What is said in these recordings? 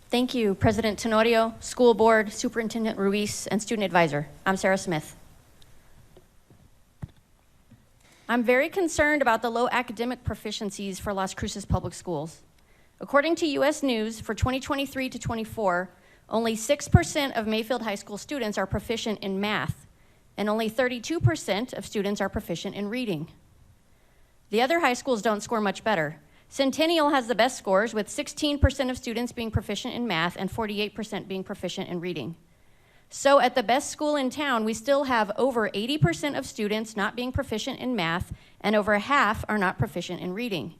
Thank you, President Tenorio, School Board, Superintendent Ruiz, and Student Advisor. I'm Sarah Smith. I'm very concerned about the low academic proficiencies for Las Cruces Public Schools. According to U.S. News, for 2023 to 24, only 6% of Mayfield High School students are proficient in math, and only 32% of students are proficient in reading. The other high schools don't score much better. Centennial has the best scores, with 16% of students being proficient in math and 48% being proficient in reading. So at the best school in town, we still have over 80% of students not being proficient in math, and over half are not proficient in reading.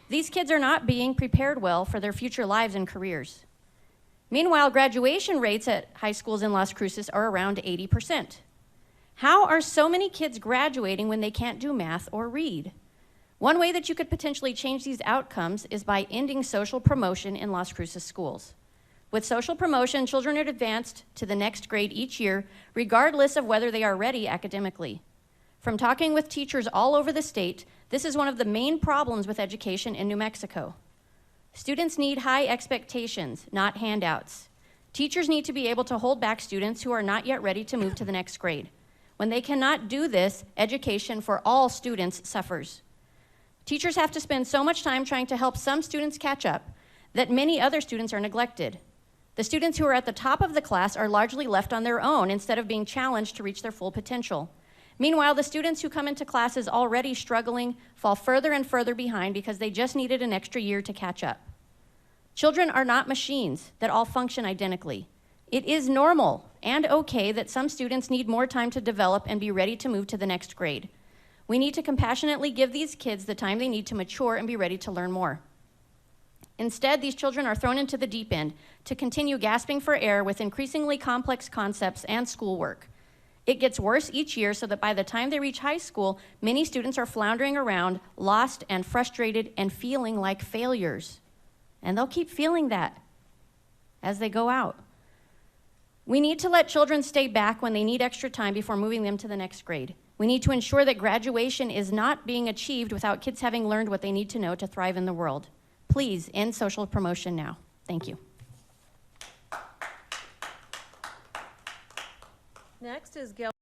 These kids are not being prepared well for their future lives and careers. Meanwhile, graduation rates at high schools in Las Cruces are around 80%. How are so many kids graduating when they can't do math or read? One way that you could potentially change these outcomes is by ending social promotion in Las Cruces schools. With social promotion, children are advanced to the next grade each year, regardless of whether they are ready academically. From talking with teachers all over the state, this is one of the main problems with education in New Mexico. Students need high expectations, not handouts. Teachers need to be able to hold back students who are not yet ready to move to the next grade. When they cannot do this, education for all students suffers. Teachers have to spend so much time trying to help some students catch up that many other students are neglected. The students who are at the top of the class are largely left on their own instead of being challenged to reach their full potential. Meanwhile, the students who come into classes already struggling fall further and further behind because they just needed an extra year to catch up. Children are not machines that all function identically. It is normal and okay that some students need more time to develop and be ready to move to the next grade. We need to compassionately give these kids the time they need to mature and be ready to learn more. Instead, these children are thrown into the deep end to continue gasping for air with increasingly complex concepts and schoolwork. It gets worse each year so that by the time they reach high school, many students are floundering around, lost and frustrated and feeling like failures. And they'll keep feeling that as they go out. We need to let children stay back when they need extra time before moving them to the next grade. We need to ensure that graduation is not being achieved without kids having learned what they need to know to thrive in the world. Please end social promotion now. Thank you. Next is Gail.